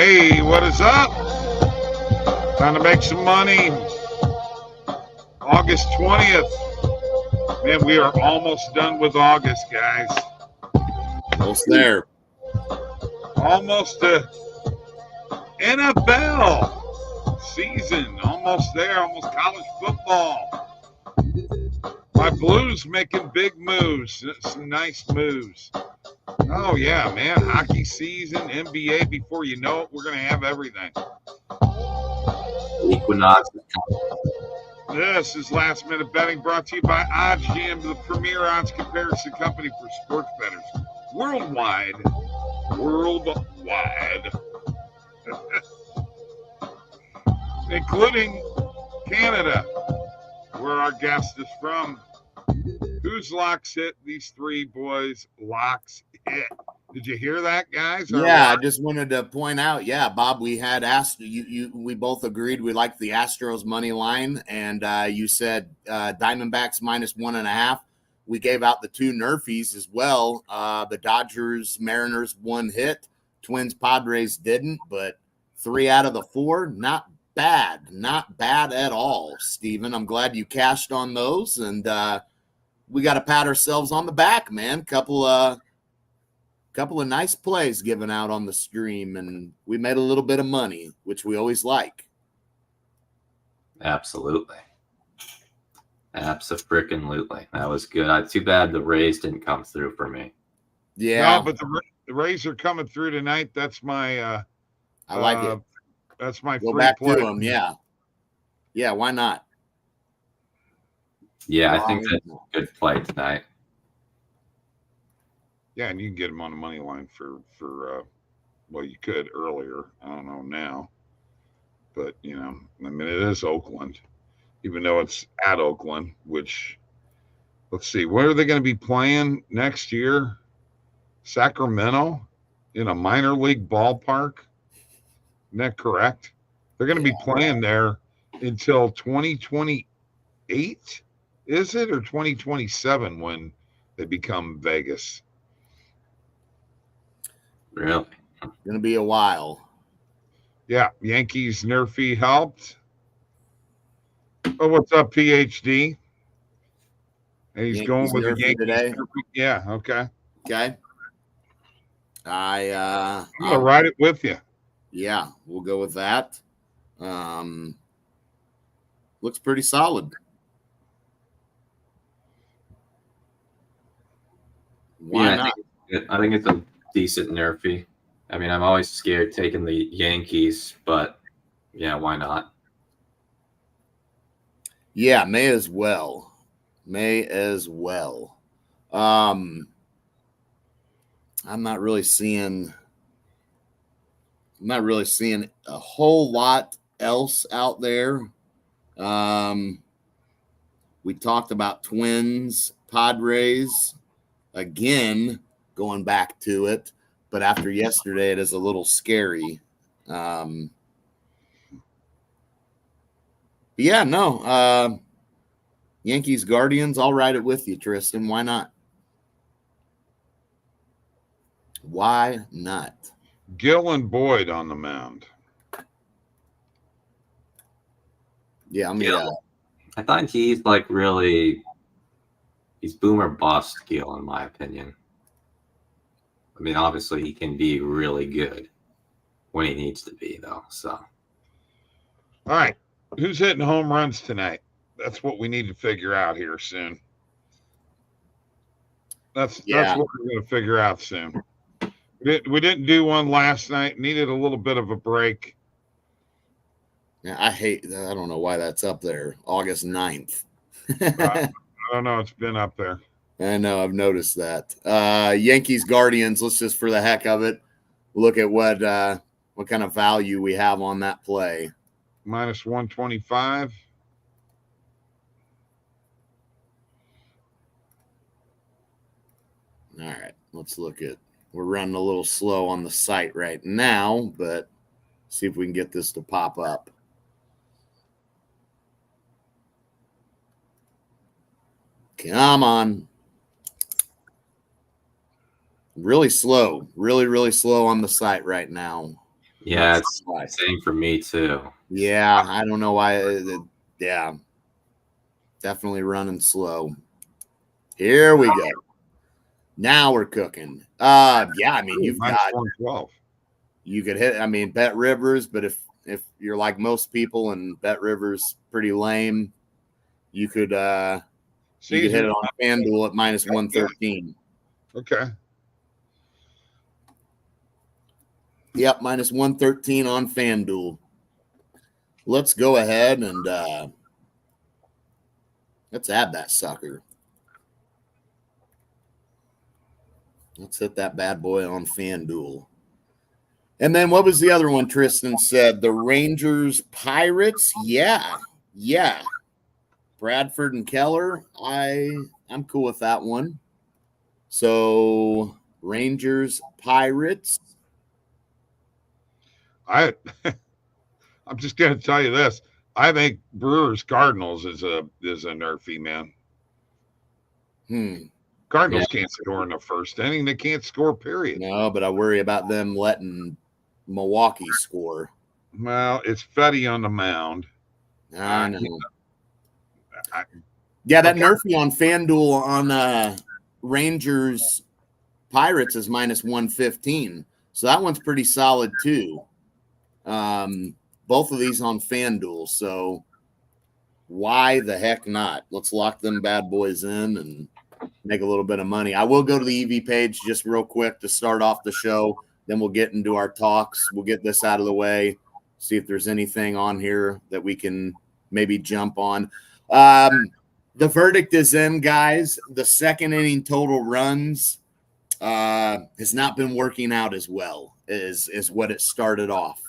Hey, what is up? Time to make some money. August 20th. Man, we are almost done with August, guys. Almost there. Almost to NFL season. Almost there. Almost college football. My Blues making big moves. Some nice moves. Oh, yeah, man. Hockey season, NBA, before you know it, we're going to have everything. Equinox. This is Last Minute Betting brought to you by OddsJam, the premier odds comparison company for sports bettors worldwide. Including Canada, where our guest is from. Whose locks hit? These three boys' locks hit. Did you hear that, guys? Yeah, I just wanted to point out. Yeah, Bob, we had asked you. We both agreed we liked the Astros money line, and you said Diamondbacks -1.5. We gave out the two Nerfies as well. The Dodgers, Mariners, one hit. Twins, Padres didn't, but 3 out of the 4, not bad at all. Steven, I'm glad you cashed on those, and we got to pat ourselves on the back, man. Couple of nice plays given out on the stream, and we made a little bit of money, which we always like. Absolutely. Abso-frickin-lutely. That was good. Too bad the Rays didn't come through for me. Yeah. No, but the Rays are coming through tonight. That's my I like it. That's my Go free back play. to them, yeah. Yeah, why not? Yeah, I think that's a good play tonight. Yeah, and you can get them on the money line for well, you could earlier. I don't know now. But, I mean, it is Oakland, even though it's at Oakland, which, let's see, where are they going to be playing next year? Sacramento in a minor league ballpark? Isn't that correct? They're going to be playing there until 2028, is it? Or 2027 when they become Vegas? Really? Going to be a while. Yeah, Yankees Nerfy helped. Oh, what's up, PhD? And he's Yankees going with the Nerfy Yankees today. Yeah, okay. Okay. I'm gonna ride it with you. Yeah, we'll go with that. Looks pretty solid. Why not? I think it's a decent Nerfy. I mean, I'm always scared taking the Yankees, but yeah, why not? Yeah, may as well. I'm not really seeing a whole lot else out there. We talked about Twins, Padres, again, going back to it, but after yesterday, it is a little scary. Yeah, no. Yankees, Guardians, I'll ride it with you, Tristan. Why not? Why not? Gill and Boyd on the mound. Yeah, I mean, Gill. I thought he's he's boom or bust, Gill, in my opinion. I mean, obviously he can be really good when he needs to be, though. So, all right, who's hitting home runs tonight? That's what we need to figure out here soon. That's what we're going to figure out soon. We didn't do one last night. Needed a little bit of a break. Yeah, I don't know why that's up there. August 9th. I don't know. It's been up there. I know. I've noticed that. Yankees, Guardians, let's just for the heck of it, look at what kind of value we have on that play. -125. All right. Let's look at. We're running a little slow on the site right now, but see if we can get this to pop up. Come on. Really slow. Really, really slow on the site right now. Yeah, it's same for me too. Yeah, I don't know why. Yeah, definitely running slow. Here we go. Now we're cooking. Yeah, I mean, you've got 112. You could hit. I mean, Bet Rivers, but if you're like most people and Bet Rivers pretty lame, you could hit it on FanDuel at minus 113. Okay. Yep, minus 113 on FanDuel. Let's go ahead and let's add that sucker. Let's hit that bad boy on FanDuel. And then what was the other one Tristan said? The Rangers Pirates? Yeah. Bradford and Keller. I'm cool with that one. So Rangers Pirates. I'm just gonna tell you this. I think Brewers Cardinals is a nerfy, man. Cardinals can't score in the first inning. They can't score, period. No, but I worry about them letting Milwaukee score. Well, it's Fetty on the mound. I know. That nerfy on FanDuel on Rangers Pirates is minus 115. So that one's pretty solid too. Both of these on FanDuel. So why the heck not? Let's lock them bad boys in and make a little bit of money. I will go to the EV page just real quick to start off the show. Then we'll get into our talks. We'll get this out of the way, see if there's anything on here that we can maybe jump on. The verdict is in, guys. The second inning total runs has not been working out as well as what it started off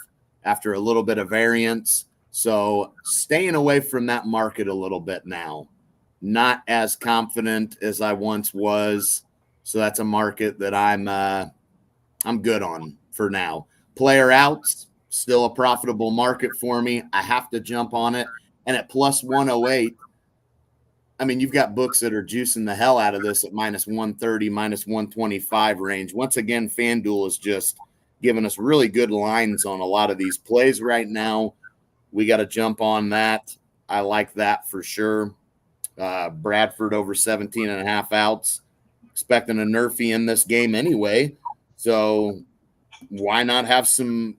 after a little bit of variance. So staying away from that market a little bit now. Not as confident as I once was. So that's a market that I'm good on for now. Player outs, still a profitable market for me. I have to jump on it. And at plus 108, I mean, you've got books that are juicing the hell out of this at minus 130, minus 125 range. Once again, FanDuel is just giving us really good lines on a lot of these plays right now. We got to jump on that. I like that for sure. Bradford over 17 and a half outs. Expecting a nerfy in this game anyway. So why not have some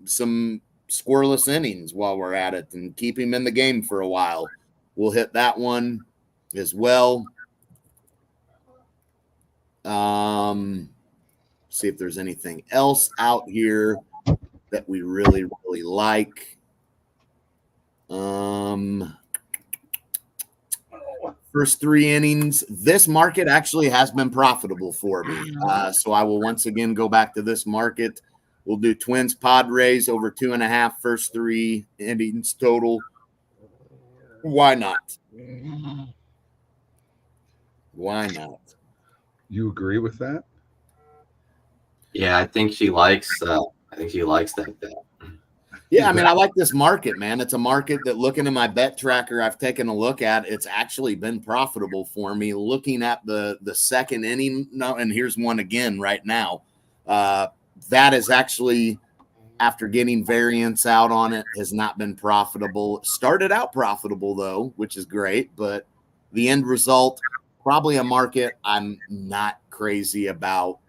scoreless innings while we're at it and keep him in the game for a while? We'll hit that one as well. See if there's anything else out here that we really, really like. First three innings, this market actually has been profitable for me. So I will once again go back to this market. We'll do Twins Padres over 2.5 first three innings total. Why not? Why not? You agree with that? Yeah, I think she likes that bet. Yeah, I mean, I like this market, man. It's a market that, looking at my bet tracker, I've taken a look at. It's actually been profitable for me. Looking at the second inning, and here's one again right now. That is actually, after getting variance out on it, has not been profitable. Started out profitable, though, which is great. But the end result, probably a market I'm not crazy about,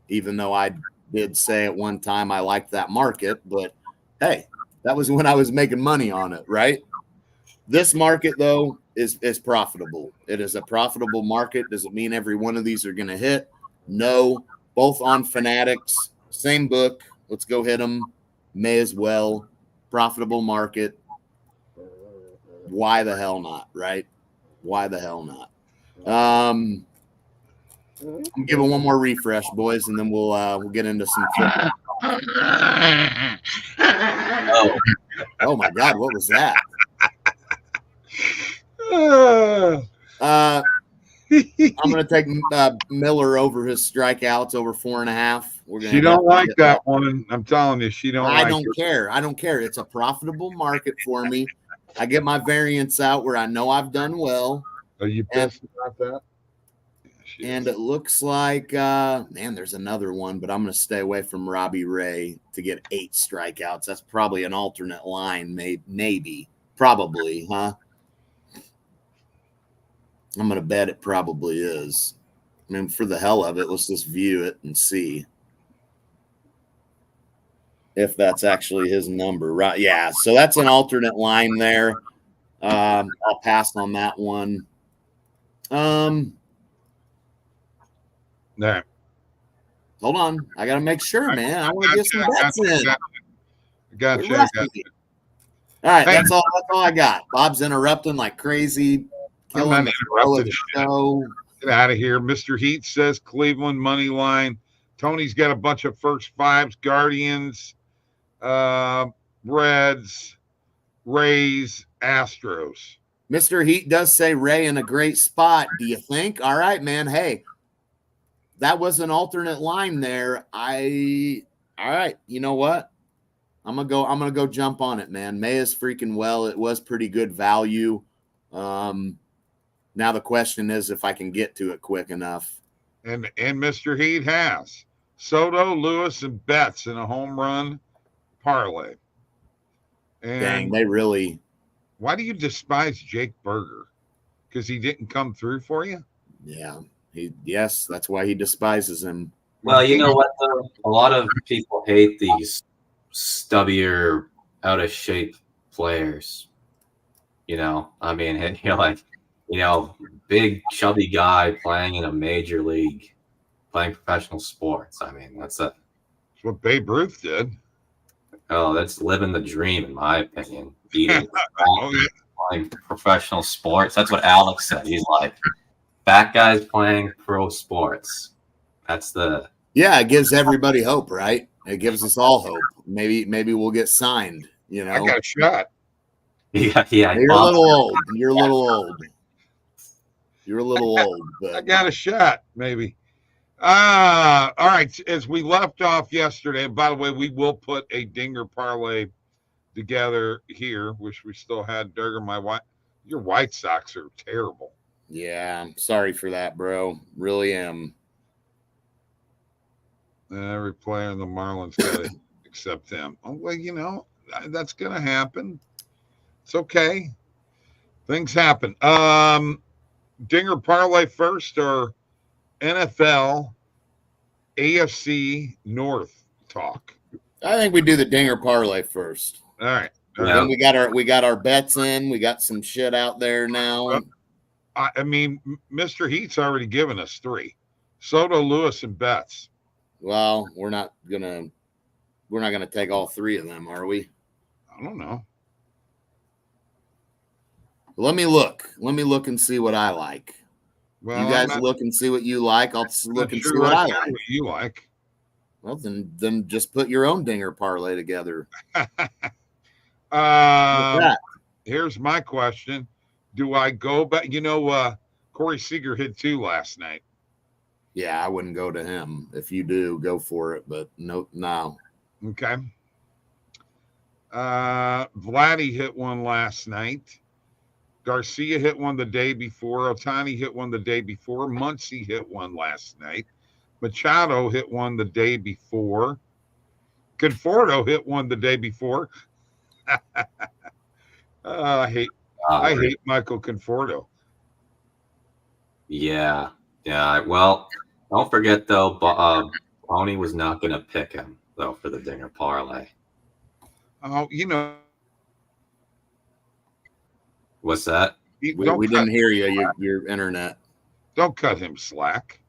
even though I did say at one time I liked that market. But hey, that was when I was making money on it, right? This market, though, is profitable. It is a profitable market. Does it mean every one of these are going to hit? No. Both on Fanatics. Same book. Let's go hit them. May as well. Profitable market. Why the hell not, right? Why the hell not? I'm giving one more refresh, boys, and then we'll get into some football. Oh my God, what was that? I'm going to take Miller over his strikeouts over 4.5. She don't like that one. I'm telling you, she don't. I don't care. I don't care. It's a profitable market for me. I get my variance out where I know I've done well. Are you pissed about that? And it looks like, man, there's another one, but I'm going to stay away from Robbie Ray to get 8 strikeouts. That's probably an alternate line, maybe, probably, huh? I'm going to bet it probably is. I mean, for the hell of it, let's just view it and see if that's actually his number. Right? Yeah, so that's an alternate line there. I'll pass on that one. No. Hold on. I got to make sure, man. I want to get some bets in. Gotcha. All right, that's all I got. Bob's interrupting like crazy. Killing the flow of the show. Get out of here. Mr. Heat says Cleveland money line. Tony's got a bunch of first fives, Guardians, Reds, Rays, Astros. Mr. Heat does say Ray in a great spot. Do you think? All right, man. Hey, that was an alternate line there. All right. You know what? I'm gonna go jump on it, man. May is freaking well. It was pretty good value. Now the question is if I can get to it quick enough. And Mr. Heat has Soto, Lewis, and Betts in a home run parlay. And dang, they really. Why do you despise Jake Berger? Because he didn't come through for you? Yeah. Yes, that's why he despises him. Well, you know what, though? A lot of people hate these stubbier, out of shape players. You know, I mean, and you're like, you know, big chubby guy playing in a major league, playing professional sports. I mean, that's what Babe Ruth did. Oh, that's living the dream, in my opinion. Eating, playing professional sports. That's what Alex said. He's like, fat guys playing pro sports. That's the. Yeah, it gives everybody hope, right? It gives us all hope. Maybe we'll get signed. You know, I got a shot. Yeah. You're a little old. You're a little old. You're a little old. But. I got a shot, maybe. All right. As we left off yesterday, and by the way, we will put a dinger parlay together here. Wish we still had Durger. Your White Sox are terrible. Yeah, I'm sorry for that, bro. Really am. Every player in the Marlins got to accept him. Oh, well, you know, that's going to happen. It's okay. Things happen. Dinger parlay first or NFL AFC North talk? I think we do the dinger parlay first. All right. Then we got our bets in. We got some shit out there now. I mean, Mr. Heat's already given us 3: Soto, Lewis, and Betts. Well, we're not gonna take all 3 of them, are we? I don't know. Let me look and see what I like. Well, you guys look and see what you like. I'll look and see what I like. What you like? Well, then just put your own dinger parlay together. Here's my question: do I go back? You know, Corey Seager hit 2 last night. Yeah, I wouldn't go to him. If you do, go for it. But no. Okay. Vladdy hit 1 last night. Garcia hit 1 the day before. Ohtani hit 1 the day before. Muncy hit 1 last night. Machado hit 1 the day before. Conforto hit 1 the day before. I hate Michael Conforto. Yeah. Well, don't forget though, Tony was not going to pick him though for the dinger parlay. Oh, you know. What's that? We didn't hear you. Your internet. Don't cut him slack.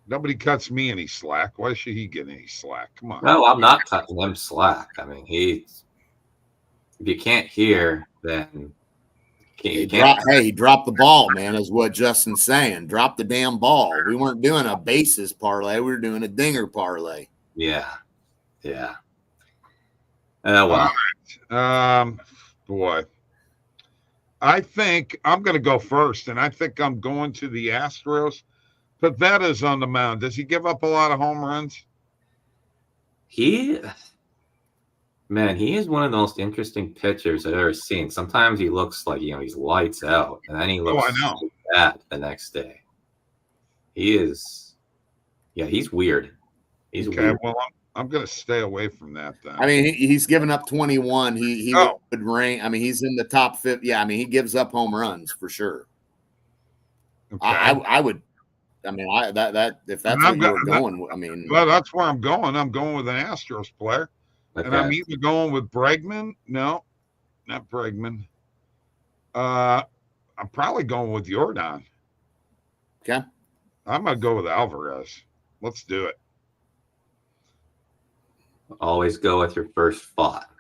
Nobody cuts me any slack. Why should he get any slack? Come on. No, I'm not cutting him slack. I mean, if you can't hear, then he dropped the ball, man, is what Justin's saying. Drop the damn ball. We weren't doing a basis parlay. We were doing a dinger parlay. Yeah. Well. Boy. I think I'm going to go first, and I think I'm going to the Astros. Pavetta's on the mound. Does he give up a lot of home runs? He is one of the most interesting pitchers I've ever seen. Sometimes he looks like, he's lights out, and then he looks bad the next day. He is. Yeah, he's weird. He's Okay, weird. well, I'm going to stay away from that then. I mean, he's given up 21. He Oh. would rank. I mean, he's in the top 50. Yeah, I mean, he gives up home runs for sure. Okay. I would. I mean, that if that's what you were going. I mean, well, that's where I'm going. I'm going with an Astros player, and I'm either going with Bregman. No, not Bregman. I'm probably going with Jordan. Okay. I'm gonna go with Alvarez. Let's do it. Always go with your first thought.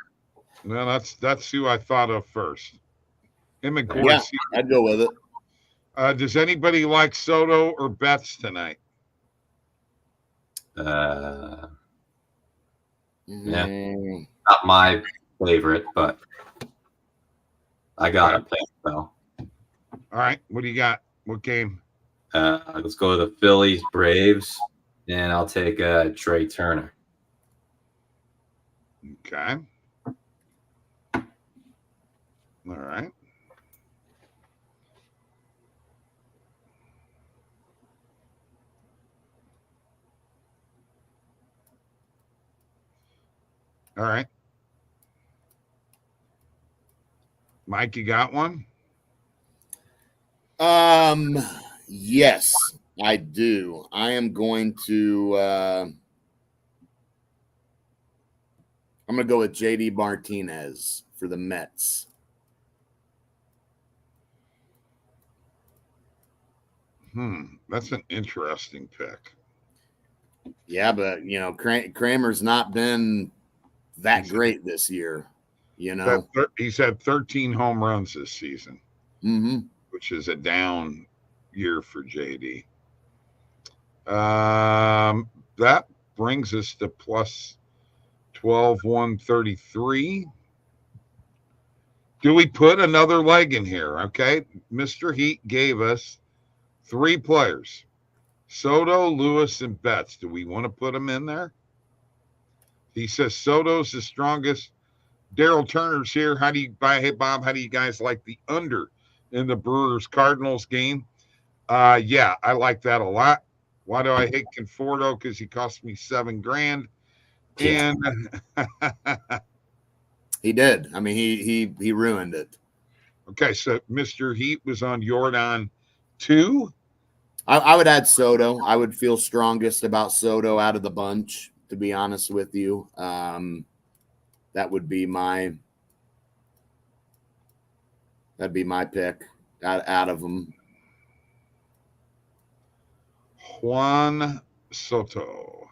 Well, that's who I thought of first. Him and Corey. Yeah, I'd go with it. Does anybody like Soto or Betts tonight? Yeah, not my favorite, but I got a pick though. All right, what do you got? What game? Let's go to the Phillies Braves, and I'll take Trey Turner. Okay. All right. All right. Mike, you got one? Yes, I do. I am going to I'm going to go with JD Martinez for the Mets. That's an interesting pick. Yeah, but you know, Kramer's not been that great this year. You know, he's had 13 home runs this season, which is a down year for JD. That brings us to plus 12,133. Do we put another leg in here? Okay, Mr. Heat gave us 3 players: Soto, Lewis, and Betts. Do we want to put them in there? He says Soto's the strongest. Daryl Turner's here. Hey, Bob, how do you guys like the under in the Brewers-Cardinals game? Yeah, I like that a lot. Why do I hate Conforto? Because he cost me $7,000. Yeah. And he did. I mean, he ruined it. Okay, so Mr. Heat was on Jordan 2. I would add Soto. I would feel strongest about Soto out of the bunch, to be honest with you. That would be my pick out of them. Juan Soto.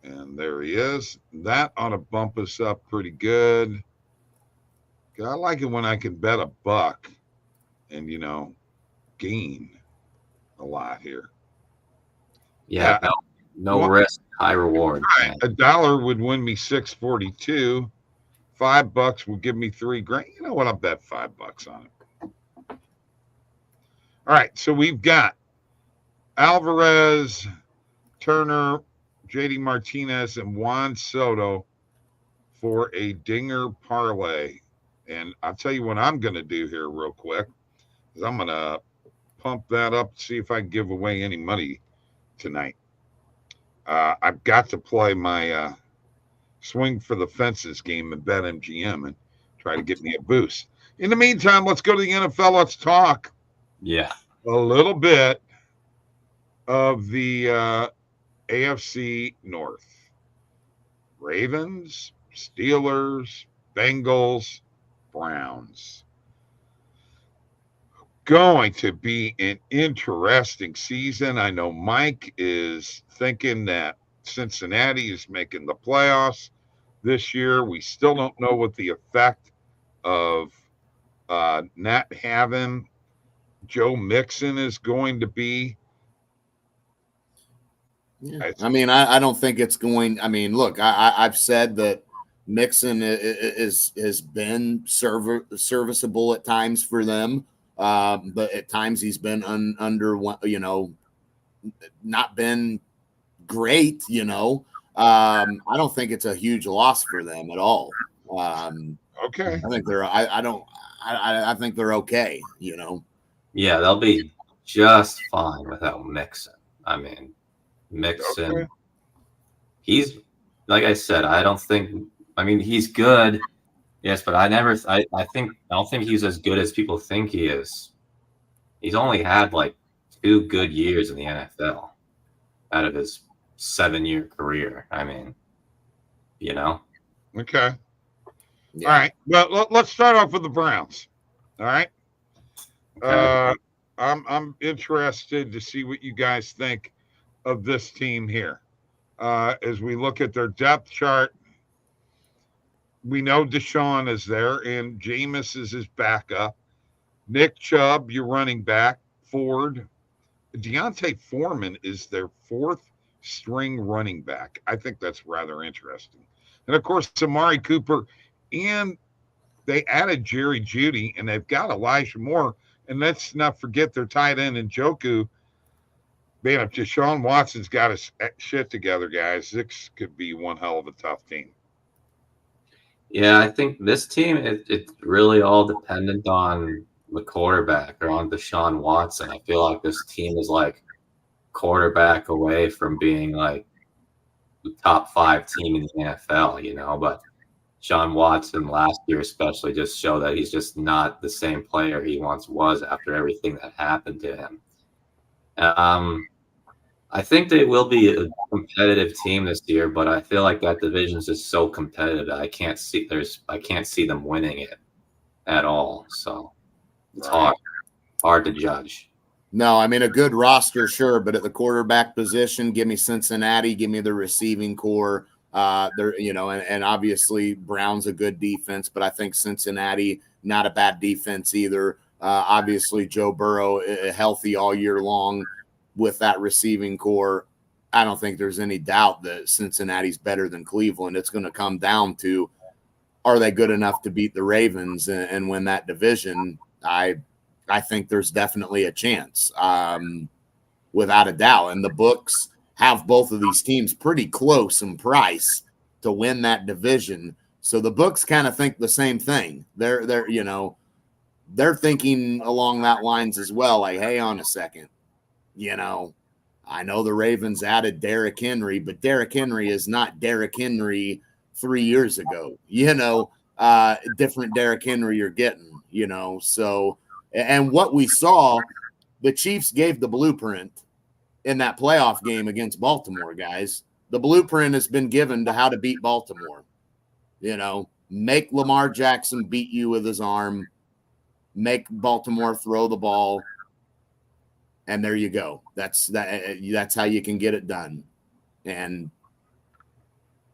And there he is. That ought to bump us up pretty good. I like it when I can bet $1 and, gain a lot here. Yeah, no risk, high reward. Right. $1 would win me $6.42. $5 would give me $3,000. You know what? I'll bet $5 on it. All right. So we've got Alvarez, Turner, JD Martinez, and Juan Soto for a dinger parlay. And I'll tell you what I'm going to do here real quick, is I'm going to pump that up, see if I can give away any money tonight. I've got to play my swing for the fences game at BetMGM and try to get me a boost. In the meantime, let's go to the NFL. Let's talk a little bit of the AFC North. Ravens, Steelers, Bengals, Browns. Going to be an interesting season. I know Mike is thinking that Cincinnati is making the playoffs this year. We still don't know what the effect of not having Joe Mixon is going to be. Yeah. I mean, I don't think it's going. I mean, look, I've said that Mixon has been serviceable at times for them, but at times he's been not been great. I don't think it's a huge loss for them at all. Okay, I think they're. I think they're okay. Yeah, they'll be just fine without Mixon. I mean, Mixon, Okay. he's, like I said, I don't think, I mean, he's good. Yes, but I don't think he's as good as people think he is. He's only had like 2 good years in the NFL out of his 7-year career. I mean, you know? Okay. Yeah. All right. Well, let's start off with the Browns. All right. Okay. I'm interested to see what you guys think of this team here. As we look at their depth chart, we know Deshaun is there, and Jameis is his backup. Nick Chubb, your running back. Ford. Deontay Foreman is their 4th string running back. I think that's rather interesting. And of course, Amari Cooper, and they added Jerry Jeudy, and they've got Elijah Moore. And let's not forget their tight end Njoku. Man, if Deshaun Watson's got his shit together, guys, this could be one hell of a tough team. Yeah, I think this team, it's really all dependent on the quarterback or on Deshaun Watson. I feel like this team is like quarterback away from being like the top 5 team in the NFL, you know, but Sean Watson last year especially just showed that he's just not the same player he once was after everything that happened to him. I think they will be a competitive team this year, but I feel like that division is just so competitive that I can't see them winning it at all. So it's hard to judge. No, I mean, a good roster, sure, but at the quarterback position, give me Cincinnati, give me the receiving core. And obviously Brown's a good defense, but I think Cincinnati, not a bad defense either. Obviously Joe Burrow healthy all year long with that receiving core. I don't think there's any doubt that Cincinnati's better than Cleveland. It's going to come down to, are they good enough to beat the Ravens and win that division? I think there's definitely a chance, without a doubt. And the books have both of these teams pretty close in price to win that division. So the books kind of think the same thing. They're thinking along that lines as well. Like, hey, on a second, I know the Ravens added Derrick Henry, but Derrick Henry is not Derrick Henry 3 years ago. Different Derrick Henry you're getting. So, and what we saw, the Chiefs gave the blueprint in that playoff game against Baltimore, guys. The blueprint has been given to how to beat Baltimore. Make Lamar Jackson beat you with his arm, make Baltimore throw the ball, and there you go. That's how you can get it done. And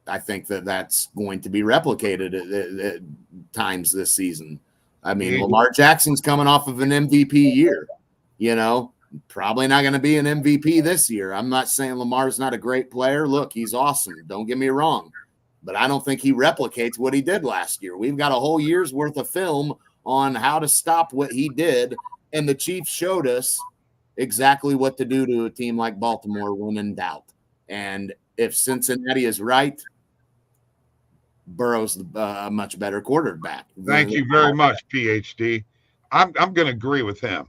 I think that's going to be replicated at times this season. I mean, Lamar Jackson's coming off of an MVP year, probably not going to be an MVP this year. I'm not saying Lamar's not a great player. Look, he's awesome. Don't get me wrong. But I don't think he replicates what he did last year. We've got a whole year's worth of film on how to stop what he did. And the Chiefs showed us exactly what to do to a team like Baltimore when in doubt. And if Cincinnati is right, Burrow's a much better quarterback. Thank you very much, PhD. I'm going to agree with him.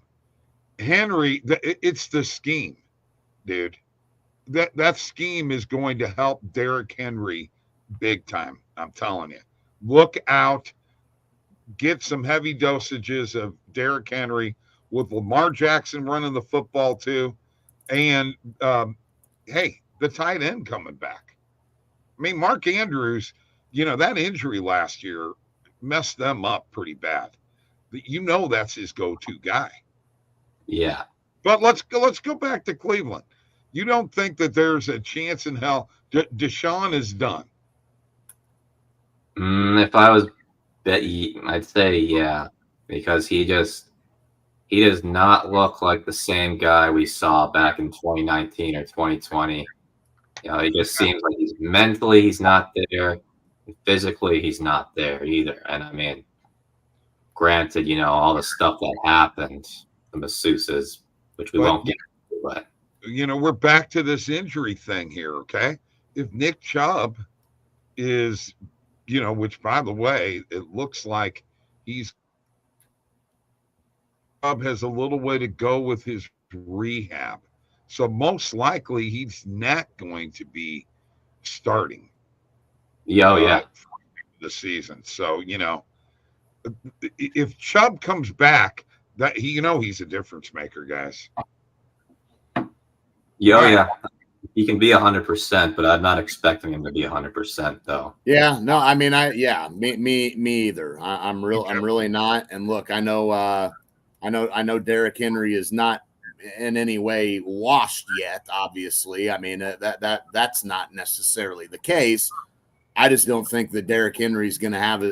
Henry, it's the scheme, dude. That scheme is going to help Derrick Henry big time. I'm telling you. Look out. Get some heavy dosages of Derrick Henry with Lamar Jackson running the football too. And, hey, the tight end coming back. I mean, Mark Andrews, that injury last year messed them up pretty bad. That's his go-to guy. Yeah. But let's go back to Cleveland. You don't think that there's a chance in hell Deshaun is done? If I was betting, I'd say yeah, because he does not look like the same guy we saw back in 2019 or 2020. He just seems like he's not there. Physically, he's not there either. And I mean, granted, all the stuff that happened, the masseuses, which we won't get into, but we're back to this injury thing here, okay? If Nick Chubb is, which by the way, it looks like Chubb has a little way to go with his rehab. So most likely he's not going to be starting Yeah. the season. So, if Chubb comes back, that he's a difference maker, guys. Yeah. He can be 100%, but I'm not expecting him to be 100% though. Yeah, no, I mean, me either. I'm really not. And look, I know Derrick Henry is not in any way washed yet. Obviously, I mean that's not necessarily the case. I just don't think that Derrick Henry is going to have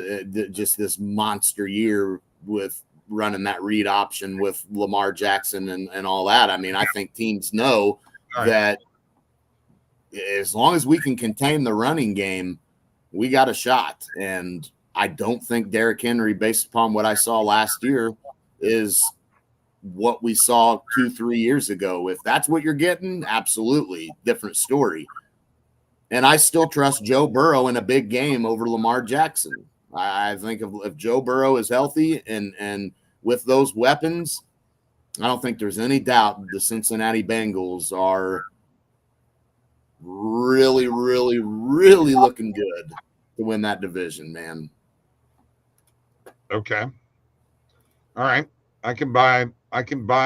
just this monster year with running that read option with Lamar Jackson and all that. I mean, I think teams know that as long as we can contain the running game, we got a shot. And I don't think Derrick Henry, based upon what I saw last year, is what we saw 2-3 years ago. If that's what you're getting, absolutely different story. And I still trust Joe Burrow in a big game over Lamar Jackson. I think if Joe Burrow is healthy and with those weapons, I don't think there's any doubt the Cincinnati Bengals are really, really, really looking good to win that division, man. Okay. All right. I can buy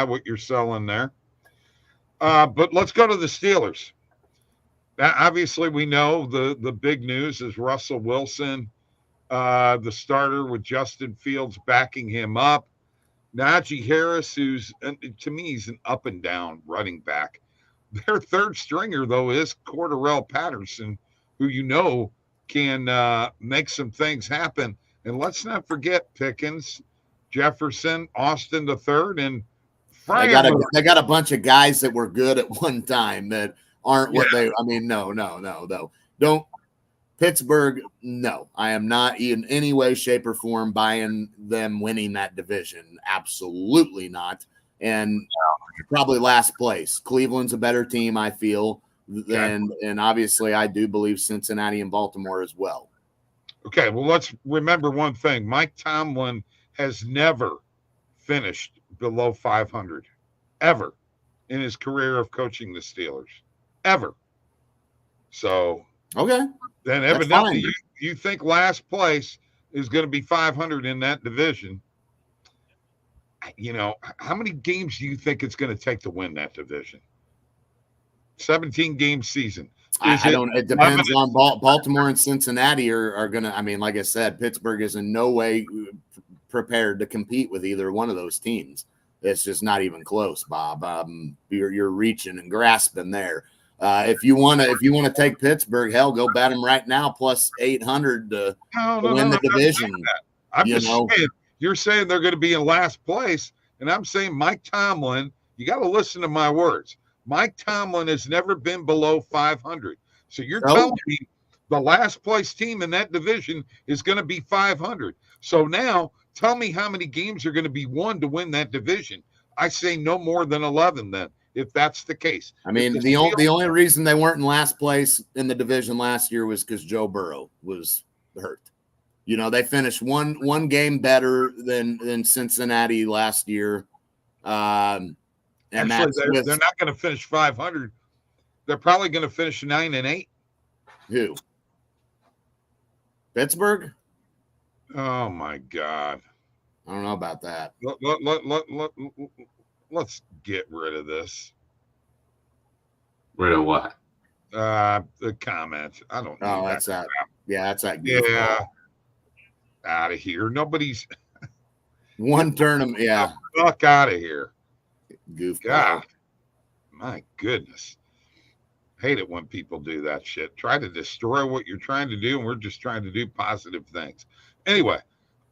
what you're selling there. But let's go to the Steelers. Now, obviously, we know the big news is Russell Wilson, the starter with Justin Fields backing him up. Najee Harris, who's, to me, he's an up and down running back. Their third stringer, though, is Cordarrelle Patterson, who can make some things happen. And let's not forget Pickens, Jefferson, Austin the third, and they got a bunch of guys that were good at one time that aren't what they. I mean, no. Don't Pittsburgh. No, I am not in any way, shape, or form buying them winning that division. Absolutely not. And probably last place. Cleveland's a better team, I feel, and obviously I do believe Cincinnati and Baltimore as well. Okay, well, let's remember one thing. Mike Tomlin has never finished below 500, ever, in his career of coaching the Steelers, ever. So, okay, then evidently you think last place is going to be 500 in that division. How many games do you think it's going to take to win that division? 17-game season. It depends on Baltimore and Cincinnati are going to. I mean, like I said, Pittsburgh is in no way prepared to compete with either one of those teams. It's just not even close, Bob. You're reaching and grasping there. If you want to take Pittsburgh, hell, go bet them right now plus 800 to win the division. I'm just saying. You're saying they're going to be in last place, and I'm saying Mike Tomlin, you got to listen to my words. Mike Tomlin has never been below 500. So you're telling me the last place team in that division is going to be 500. So now tell me how many games are going to be won to win that division. I say no more than 11 then, if that's the case. I mean, the only reason they weren't in last place in the division last year was because Joe Burrow was hurt. They finished one game better than Cincinnati last year. And actually, they're not going to finish 500. They're probably going to finish 9-8. Who? Pittsburgh? Oh my God! I don't know about that. Let's get rid of this. Rid of what? The comments. I don't know. Oh, that's that. Yeah, that's that. Yeah. Out of here. Nobody's one tournament. Yeah. Fuck out of here. Goofball. God. My goodness. Hate it when people do that shit. Try to destroy what you're trying to do, and we're just trying to do positive things. Anyway,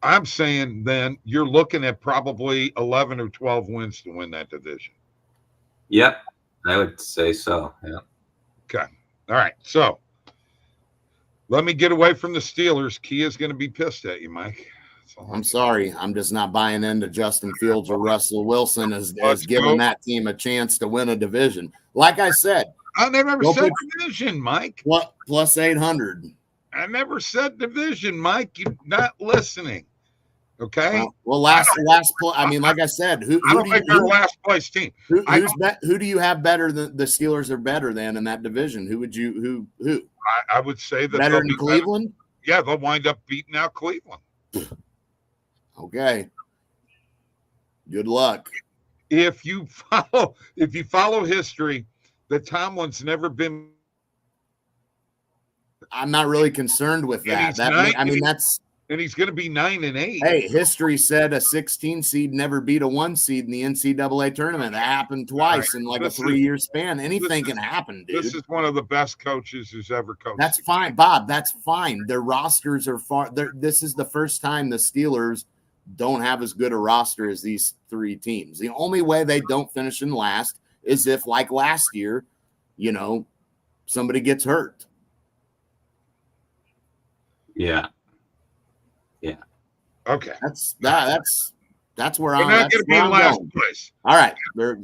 I'm saying then you're looking at probably 11 or 12 wins to win that division. Yep. I would say so. Yeah. Okay. All right. So let me get away from the Steelers. Kia's going to be pissed at you, Mike. I'm sorry. I'm just not buying into Justin Fields or Russell Wilson as giving that team a chance to win a division. Like I said, I never said division, Mike. What plus 800? I never said division, Mike. You're not listening. Okay. Well, last play. I mean, like I said, who don't think our last place team. Who do you have better than the Steelers are better than in that division? Who would you who? I would say that better than Cleveland. Yeah, they'll wind up beating out Cleveland. Okay. Good luck. If you follow history, the Tomlin's never been. I'm not really concerned with that. And he's going to be 9-8. Hey, history said a 16 seed never beat a 1 seed in the NCAA tournament. That happened twice in like a 3-year span. Anything can happen, dude. This is one of the best coaches who's ever coached. That's fine, Bob. That's fine. Their rosters are far. This is the first time the Steelers don't have as good a roster as these 3 teams. The only way they don't finish in last is if, like last year, somebody gets hurt. Yeah. Okay. That's where I'm. They're not going to be in last place. All right. They're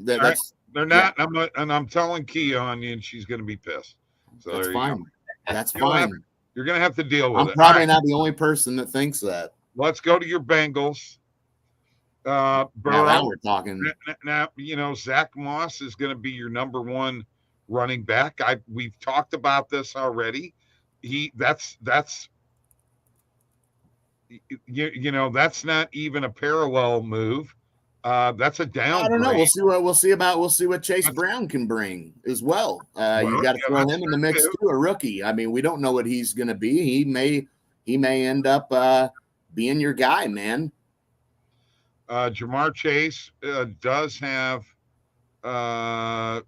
not. Yeah. I'm telling Kia on you, and she's going to be pissed. So that's fine. Go. That's fine. You're going to have to deal with it. I'm probably not the only person that thinks that. Let's go to your Bengals. Burrow. Now we're talking. Now, Zach Moss is going to be your number 1 running back. We've talked about this already. That's not even a parallel move. That's a downgrade. I don't know. We'll see what Chase Brown can bring as well. You got to throw him in the mix too. A rookie. I mean, we don't know what he's going to be. He may end up being your guy, man. Jamar Chase does have the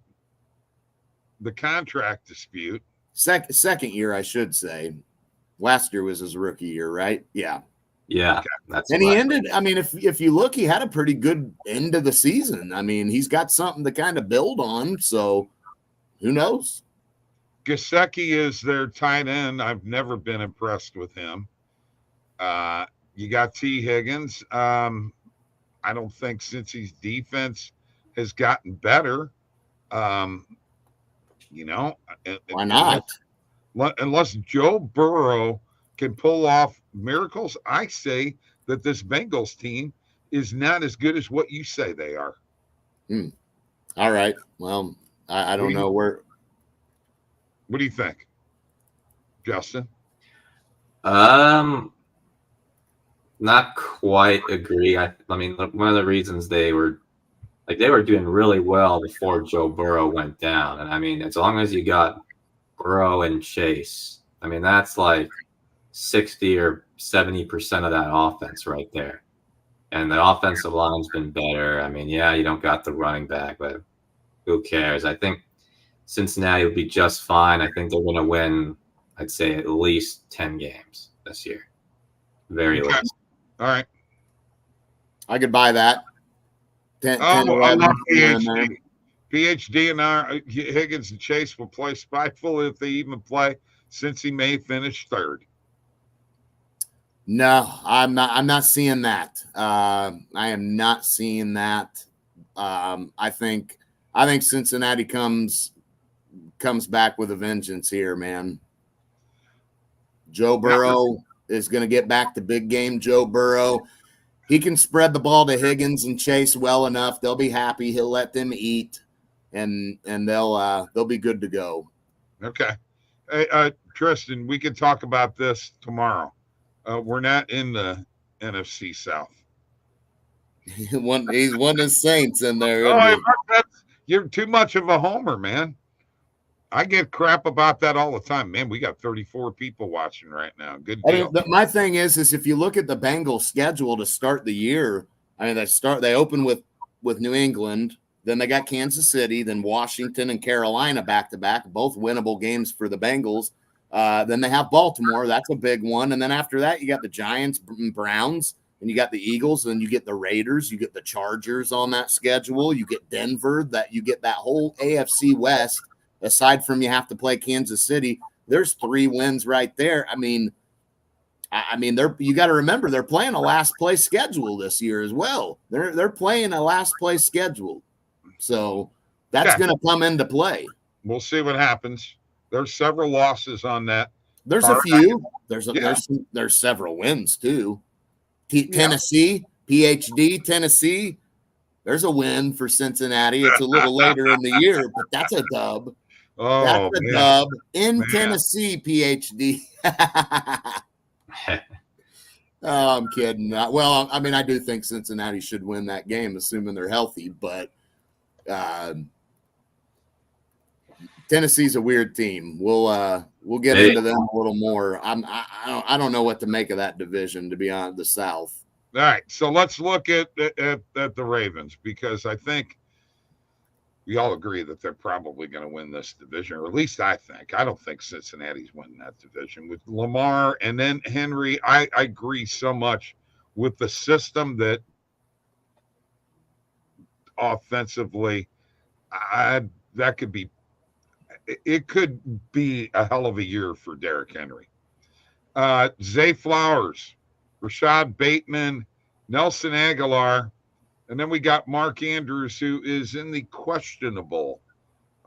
contract dispute. Second year, I should say. Last year was his rookie year, right? Yeah. Yeah. And he ended, I mean, if you look, he had a pretty good end of the season. I mean, he's got something to kind of build on. So who knows? Gesicki is their tight end. I've never been impressed with him. You got T. Higgins. I don't think Cincy's defense has gotten better. Why not? Unless Joe Burrow can pull off miracles, I say that this Bengals team is not as good as what you say they are. All right. Well, I don't know where. What do you think, Justin? Not quite agree. I mean, one of the reasons they were doing really well before Joe Burrow went down. And I mean, as long as you got Burrow and Chase, I mean, that's like 60 or 70% of that offense right there. And the offensive line's been better. I mean, yeah, you don't got the running back, but who cares? I think Cincinnati will be just fine. I think they're going to win, I'd say, at least 10 games this year. Very least. All right. I could buy that. 10 I love PhD. PhD and our Higgins and Chase will play spiteful if they even play, since he may finish third. No, I'm not seeing that. I am not seeing that. I think Cincinnati comes back with a vengeance here, man. Joe Burrow is going to get back to big game Joe Burrow. He can spread the ball to Higgins and Chase well enough. They'll be happy. He'll let them eat, and they'll be good to go. Okay. Hey, Tristan, we can talk about this tomorrow. We're not in the NFC South. He's one of the Saints in there. You're too much of a homer, man. I get crap about that all the time. Man, we got 34 people watching right now. Good deal. My thing is if you look at the Bengals schedule to start the year, I mean, they open with New England, then they got Kansas City, then Washington and Carolina back-to-back, both winnable games for the Bengals. Then they have Baltimore. That's a big one. And then after that, you got the Giants and Browns, and you got the Eagles, and you get the Raiders, you get the Chargers on that schedule, you get Denver, you get that whole AFC West. Aside from you have to play Kansas City, there's 3 wins right there. I mean, you got to remember they're playing a last place schedule this year as well. They're playing a last place schedule, so that's going to come into play. We'll see what happens. There's several losses on that. There's a few. There's several wins too. Tennessee, PhD, Tennessee. There's a win for Cincinnati. It's a little later in the year, but that's a dub. Oh, that's a man. dub in Man. Tennessee, PhD. Oh, I'm kidding. Well, I mean, I do think Cincinnati should win that game, assuming they're healthy. But Tennessee's a weird team. We'll get into them a little more. I don't know what to make of that division, to be honest. The South. All right, so let's look at the Ravens, because I think we all agree that they're probably going to win this division, or at least I think. I don't think Cincinnati's winning that division. With Lamar and then Henry, I agree so much with the system that offensively, that could be – it could be a hell of a year for Derrick Henry. Zay Flowers, Rashad Bateman, Nelson Aguilar, and then we got Mark Andrews, who is in the questionable.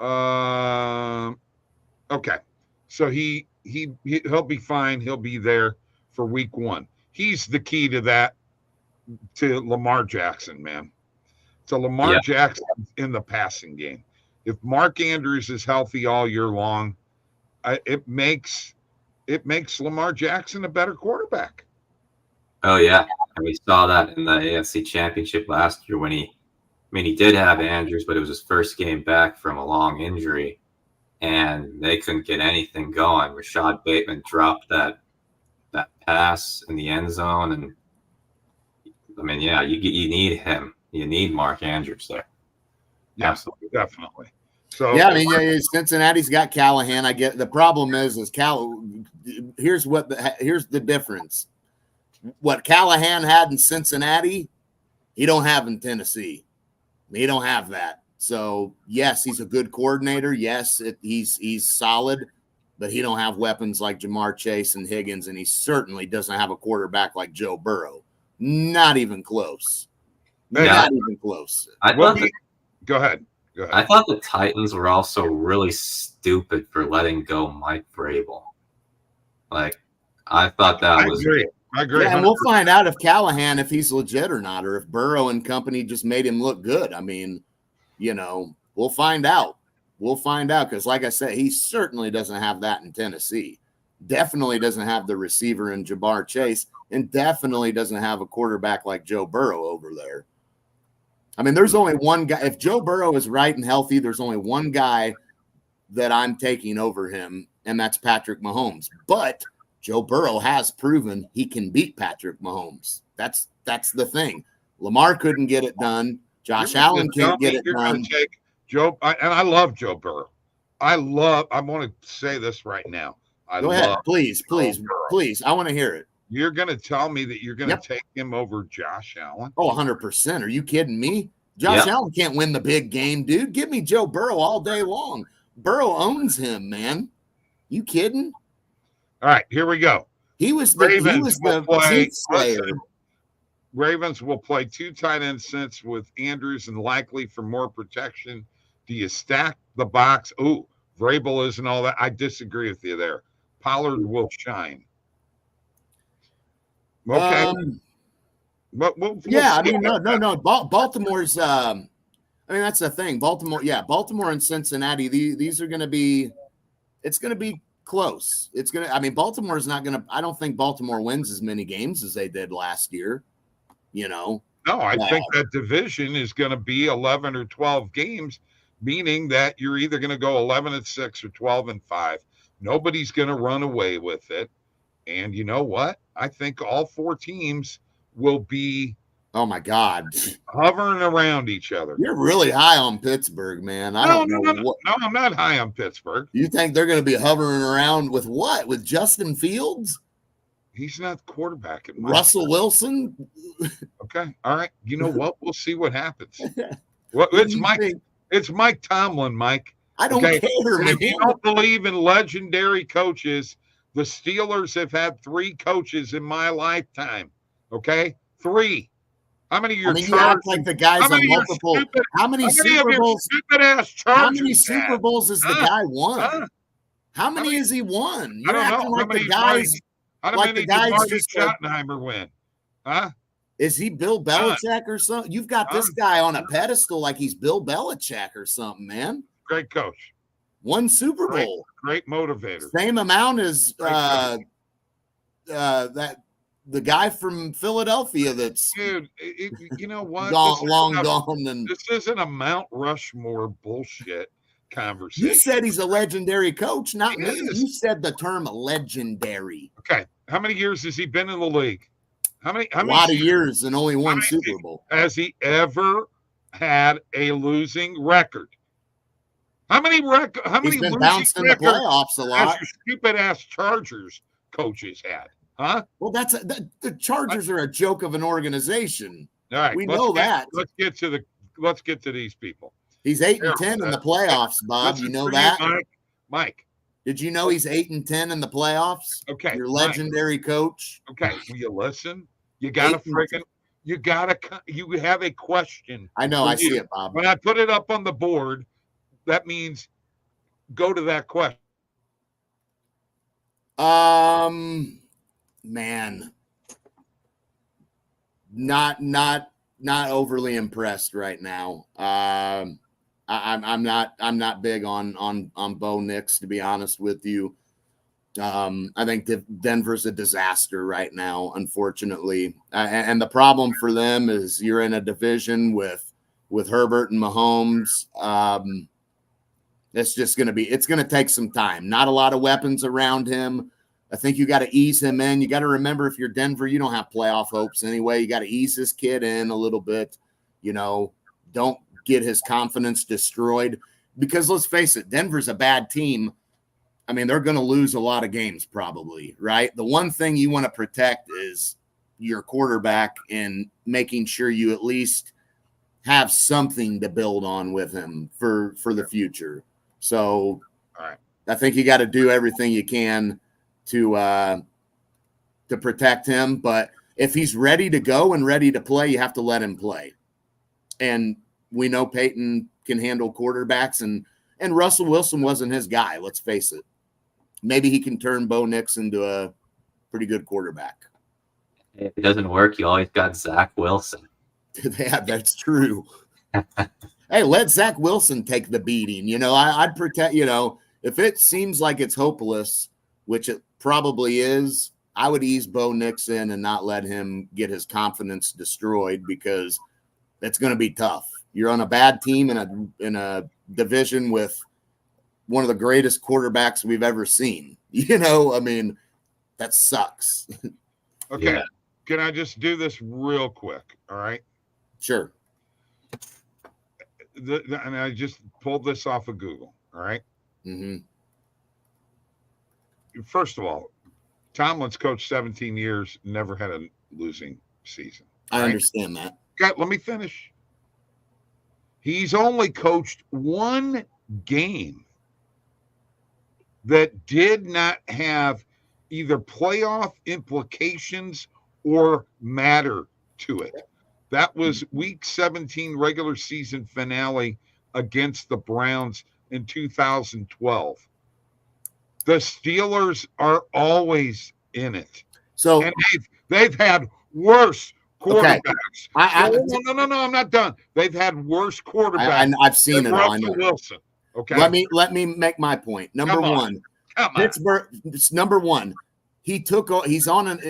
Okay, so he'll be fine. He'll be there for week 1. He's the key to that, to Lamar Jackson, man. So Lamar Jackson in the passing game. If Mark Andrews is healthy all year long, it makes Lamar Jackson a better quarterback. Oh, yeah. And we saw that in the AFC Championship last year when he did have Andrews, but it was his first game back from a long injury, and they couldn't get anything going. Rashad Bateman dropped that pass in the end zone, and I mean, yeah, you need him. You need Mark Andrews there. Yeah, absolutely, definitely. So yeah, I mean, Cincinnati's got Callahan. I get the problem is here's the difference. What Callahan had in Cincinnati, he don't have in Tennessee. He don't have that. So yes, he's a good coordinator. Yes, he's solid, but he don't have weapons like Jamar Chase and Higgins, and he certainly doesn't have a quarterback like Joe Burrow. Not even close. Not even close. Go ahead. I thought the Titans were also really stupid for letting go Mike Vrabel. Like, I thought that was. I agree. Yeah, and we'll find out if Callahan, if he's legit or not, or if Burrow and company just made him look good. I mean, we'll find out. We'll find out, because like I said, he certainly doesn't have that in Tennessee. Definitely doesn't have the receiver in Jamar Chase, and definitely doesn't have a quarterback like Joe Burrow over there. I mean, there's only one guy. If Joe Burrow is right and healthy, there's only one guy that I'm taking over him, and that's Patrick Mahomes. But Joe Burrow has proven he can beat Patrick Mahomes. That's the thing. Lamar couldn't get it done. Josh Allen can't get it done. I love Joe Burrow. I want to say this right now. Go ahead, please. I want to hear it. You're going to tell me that you're going to take him over Josh Allen? Oh, 100%. Are you kidding me? Josh Allen can't win the big game, dude. Give me Joe Burrow all day long. Burrow owns him, man. You kidding? All right, here we go. He was the slayer. Ravens will play 2 tight end sets with Andrews and likely for more protection. Do you stack the box? Oh, Vrabel isn't all that. I disagree with you there. Pollard will shine. Okay. No. Baltimore's. That's the thing. Baltimore and Cincinnati. These are going to be. It's going to be close. Baltimore's not going to. I don't think Baltimore wins as many games as they did last year. No, I think that division is going to be 11 or 12 games, meaning that you're either going to go 11-6 or 12-5. Nobody's going to run away with it. And you know what? I think all 4 teams will be, oh my God, hovering around each other. You're really high on Pittsburgh, man. No, I'm not high on Pittsburgh. You think they're going to be hovering around with what? With Justin Fields? He's not quarterbacking. Russell Wilson? Okay. All right. You know what? We'll see what happens. It's Mike Tomlin, Mike. I don't care, man. If you don't believe in legendary coaches, the Steelers have had 3 coaches in my lifetime. Okay? 3. How many of your you act like the guys on multiple. How many Super Bowls? How many Super Bowls has the guy won? How many has he won? You're acting like the guys. How many did Marty Schottenheimer win? Huh? Is he Bill Belichick or something? You've got this guy on a pedestal like he's Bill Belichick or something, man. Great coach. One Super Bowl. Great motivator. Same amount as that the guy from Philadelphia that's dude. You know what? long gone. And this isn't a Mount Rushmore bullshit conversation. You said he's a legendary coach, not me. You said the term legendary. Okay. How many years has he been in the league? How many of years and only one Super Bowl. Has he ever had a losing record? How many He's been bounced in the playoffs a lot. As your stupid ass Chargers coaches had, huh? Well, the Chargers are a joke of an organization. All right, we know that. Let's get to these people. He's 8-10 in the playoffs, Bob. You know that, Mike. Did you know he's 8-10 in the playoffs? Okay, your legendary coach. Okay, will you listen? You gotta you have a question. I know, I see it, Bob. When I put it up on the board, that means go to that question. Man, not overly impressed right now. I'm not big on Bo Nix, to be honest with you. I think Denver's a disaster right now, unfortunately. And the problem for them is you're in a division with Herbert and Mahomes. It's going to take some time. Not a lot of weapons around him. I think you got to ease him in. You got to remember, if you're Denver, you don't have playoff hopes anyway. You got to ease this kid in a little bit. Don't get his confidence destroyed, because let's face it, Denver's a bad team. I mean, they're going to lose a lot of games probably, right? The one thing you want to protect is your quarterback and making sure you at least have something to build on with him for the future. So all right. I think you got to do everything you can to protect him. But if he's ready to go and ready to play, you have to let him play. And we know Peyton can handle quarterbacks, and Russell Wilson wasn't his guy. Let's face it. Maybe he can turn Bo Nix into a pretty good quarterback. If it doesn't work, you always got Zach Wilson. Yeah, that's true. Hey, let Zach Wilson take the beating. I'd protect, if it seems like it's hopeless, which it probably is, I would ease Bo Nix in and not let him get his confidence destroyed, because it's going to be tough. You're on a bad team in a division with one of the greatest quarterbacks we've ever seen. I mean, that sucks. Okay. Yeah. Can I just do this real quick? All right. Sure. And I just pulled this off of Google. All right. Mm-hmm. First of all, Tomlin's coached 17 years, never had a losing season. I understand that. Okay, let me finish. He's only coached one game that did not have either playoff implications or matter to it. That was week 17 regular season finale against the Browns in 2012. The Steelers are always in it. So and they've had worse quarterbacks. Okay. No, I'm not done. They've had worse quarterbacks. I've seen it. Russell Wilson. Okay. Let me make my point. Number one, Pittsburgh. Number one, he's on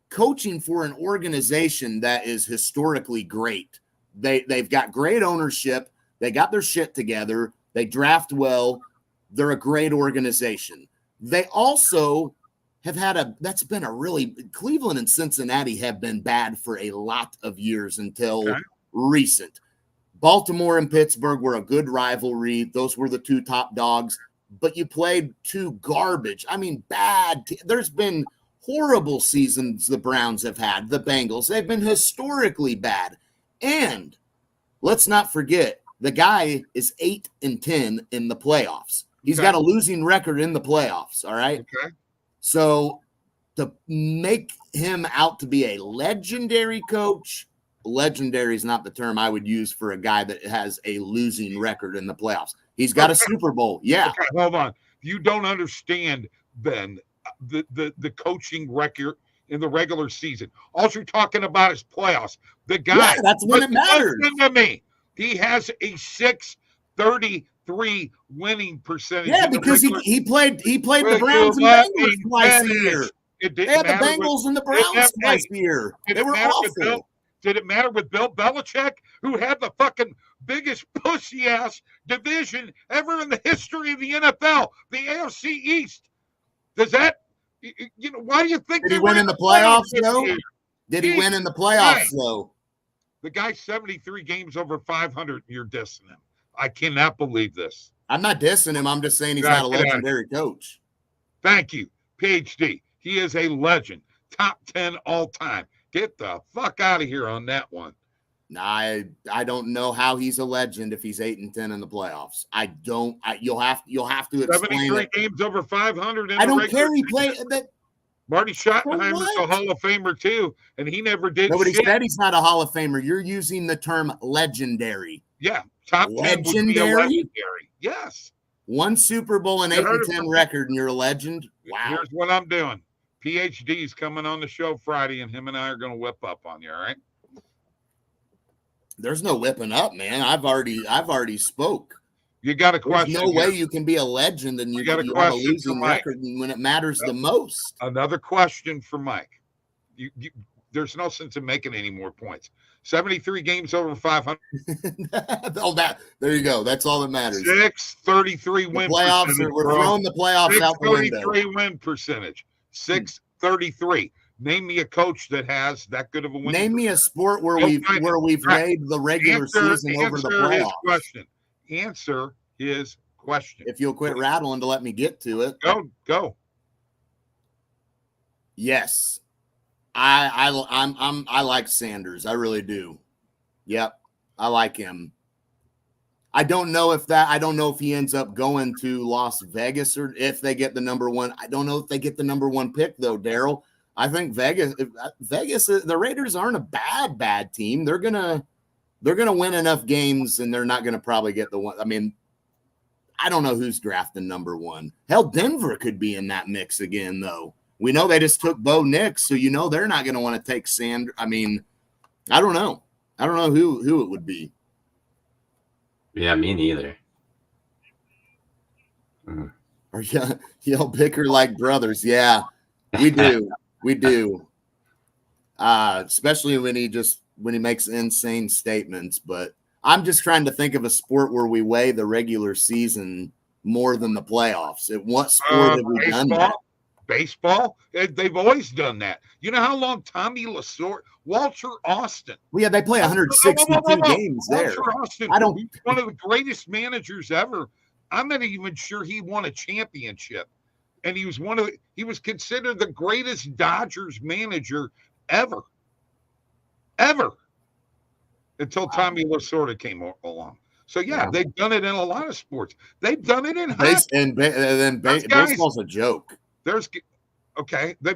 coaching for an organization that is historically great. They've got great ownership. They got their shit together. They draft well. They're a great organization. They also have had Cleveland and Cincinnati have been bad for a lot of years until recent. Baltimore and Pittsburgh were a good rivalry. Those were the two top dogs, but you played two garbage. I mean, bad. There's been horrible seasons the Browns have had, the Bengals. They've been historically bad. And let's not forget, the guy is 8-10 in the playoffs. He's got a losing record in the playoffs, all right? Okay. So to make him out to be a legendary coach, legendary is not the term I would use for a guy that has a losing record in the playoffs. He's got a Super Bowl. Yeah. Okay, hold on. You don't understand, Ben, the coaching record in the regular season. All you're talking about is playoffs. The guy, that's when it matters. Listen to me. He has a 633 winning percentage. Yeah, because he played the Browns and Bengals twice a year. They had the Bengals and the Browns twice a year. They were awful. Did it matter with Bill Belichick, who had the fucking biggest pussy-ass division ever in the history of the NFL, the AFC East? Does that, why do you think Did he win in the playoffs, though? Did he win in the playoffs, though? The guy's 73 games over 500, you're dissing him. I cannot believe this. I'm not dissing him. I'm just saying he's not a legendary coach. Thank you, PhD. He is a legend, top 10 all time. Get the fuck out of here on that one. I don't know how he's a legend if he's 8-10 in the playoffs. You'll have to explain 73 games over 500. I don't care. He played that. Marty Schottenheimer's a Hall of Famer too, and he never did. Nobody said he's not a Hall of Famer. You're using the term legendary. Yeah, top 10 would be a legendary. Yes. One Super Bowl and 8-10 record, and you're a legend. Wow. Here's what I'm doing. PhD's coming on the show Friday, and him and I are going to whip up on you. All right. There's no whipping up, man. I've already spoke. You got a question? There's no way you can be a legend and you have a losing record when it matters the most. Another question for Mike. There's no sense in making any more points. 73 games over 500. There you go. That's all that matters. 633 win playoffs. We're throwing the playoffs out the window. 633 win percentage. 633. Name me a coach that has that good of a win. Name me a sport where we've made the regular season over the playoffs. Answer his question. If you'll quit rattling to let me get to it. Go. Yes. I like Sanders. I really do. Yep. I like him. I don't know if he ends up going to Las Vegas or if they get the number one. I don't know if they get the number one pick though, Daryl. I think Vegas, the Raiders aren't a bad team. They're gonna win enough games, and they're not gonna probably get the one. I mean, I don't know who's drafting number one. Hell, Denver could be in that mix again, though. We know they just took Bo Nix, so they're not gonna want to take Sanders. I mean, I don't know. I don't know who it would be. Yeah, me neither. Or y'all bicker like brothers. Yeah, we do. We do. Especially when he makes insane statements. But I'm just trying to think of a sport where we weigh the regular season more than the playoffs. At what sport have we done that? Baseball? They've always done that. You know how long Tommy Lasorda, Walter Austin. Well, yeah, they play 162 games there. Walter Austin, he's one of the greatest managers ever. I'm not even sure he won a championship. And he was considered the greatest Dodgers manager ever. Until Tommy Lasorda came along. So, yeah, they've done it in a lot of sports. They've done it in hockey. And then baseball's a joke. They've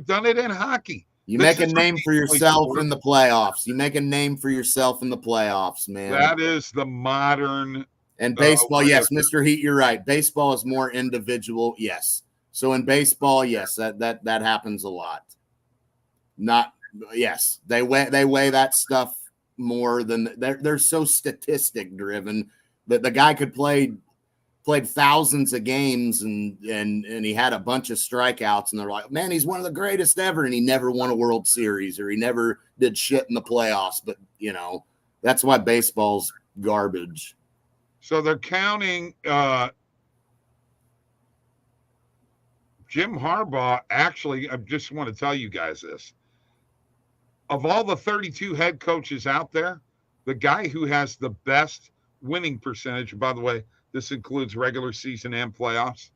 done it in hockey. You make a name for yourself in the playoffs. You make a name for yourself in the playoffs, man. That is the modern. And baseball, yes, Mr. Heat, you're right. Baseball is more individual, yes. So in baseball, yes, that happens a lot. They weigh that stuff more than they're so statistic driven that the guy could played thousands of games and he had a bunch of strikeouts and they're like, man, he's one of the greatest ever, and he never won a World Series or he never did shit in the playoffs. But that's why baseball's garbage. So they're counting Jim Harbaugh. Actually, I just want to tell you guys this. Of all the 32 head coaches out there, the guy who has the best winning percentage, by the way, this includes regular season and playoffs,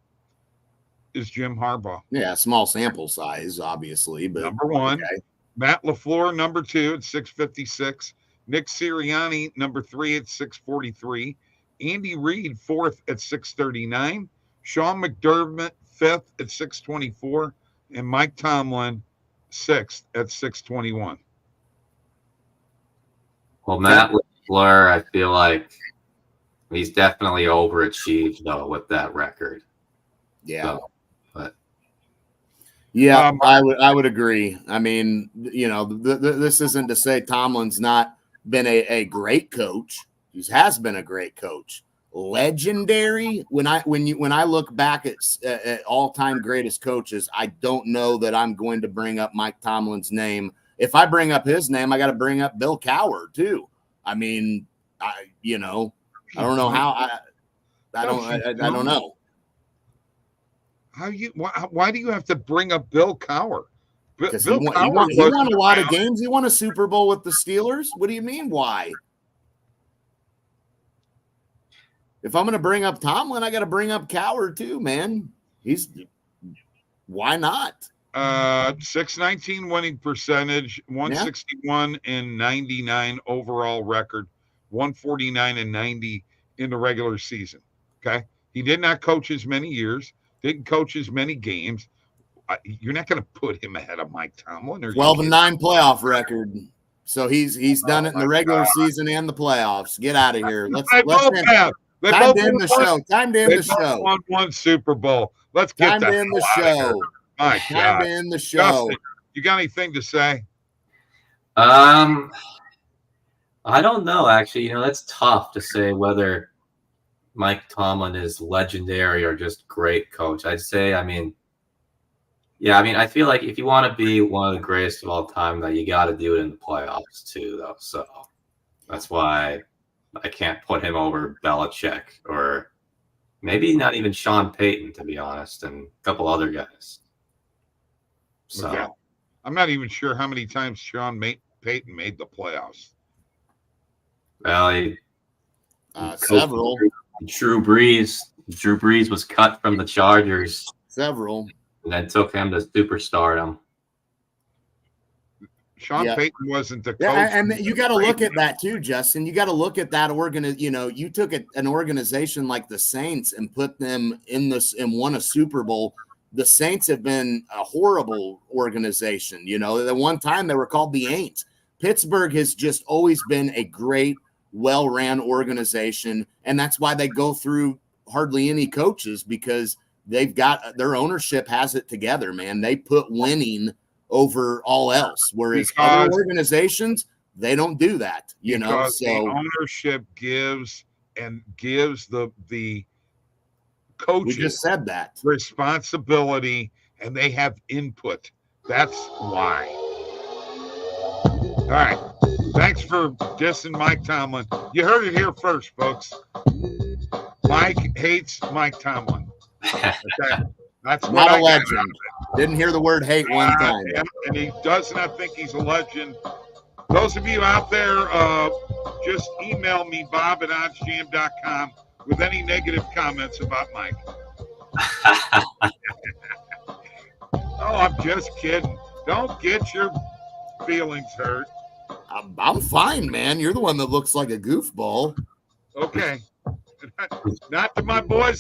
is Jim Harbaugh. Yeah, small sample size, obviously. But number one, okay. Matt LaFleur, number two at 656. Nick Sirianni, number three at 643. Andy Reid, fourth at 639. Sean McDermott, fifth at 624. And Mike Tomlin, sixth at 621. Well, Matt LaFleur, I feel like he's definitely overachieved, though, with that record. Yeah. So, but Yeah, I would agree. I mean, you know, this isn't to say Tomlin's not been a great coach. He has been a great coach. Legendary. When I look back at all-time greatest coaches, I don't know that I'm going to bring up Mike Tomlin's name. If I bring up his name, I got to bring up Bill Cowher too. I mean, I don't know how. I don't know. Why do you have to bring up Bill Cowher? Because he won a lot of games. He won a Super Bowl with the Steelers. What do you mean, why? If I'm going to bring up Tomlin, I got to bring up Cowher too, man. Why not? 619 winning percentage, 161 and 99 overall record, 149 and 90 in the regular season. Okay. He did not coach as many years, didn't coach as many games. You're not going to put him ahead of Mike Tomlin. 12-9 playoff record. So he's done it in the regular season and the playoffs. Get out of here. Let's time to end the show. Time to end the show. Won one Super Bowl. Let's get time to end the show. My time God. to end the show. Justin, you got anything to say? I don't know. Actually, that's tough to say whether Mike Tomlin is legendary or just great coach. I'd say, I feel like if you want to be one of the greatest of all time, that you got to do it in the playoffs too, though. So that's why I can't put him over Belichick or maybe not even Sean Payton, to be honest, and a couple other guys. So okay. I'm not even sure how many times Sean Payton made the playoffs. Well, several. Drew Brees was cut from the Chargers. Several. And then took him to superstardom. Sean Payton wasn't the coach. Yeah, and you got to look at that too, Justin. You got to look at that you took an organization like the Saints and put them in this and won a Super Bowl. The Saints have been a horrible organization. The one time they were called the Aints. Pittsburgh has just always been a great, well-ran organization, and that's why they go through hardly any coaches, because they've got their ownership has it together, man. They put winning over all else, whereas other organizations, they don't do that. So the ownership gives the coaches, we just said that, responsibility, and they have input. That's why. All right. Thanks for dissing Mike Tomlin. You heard it here first, folks. Mike hates Mike Tomlin. Okay. That's not a legend. Didn't hear the word hate one time. And he does not think he's a legend. Those of you out there, just email me, bob@oddsjam.com, with any negative comments about Mike. Oh, I'm just kidding. Don't get your feelings hurt. I'm fine, man. You're the one that looks like a goofball. Okay. Not to my boys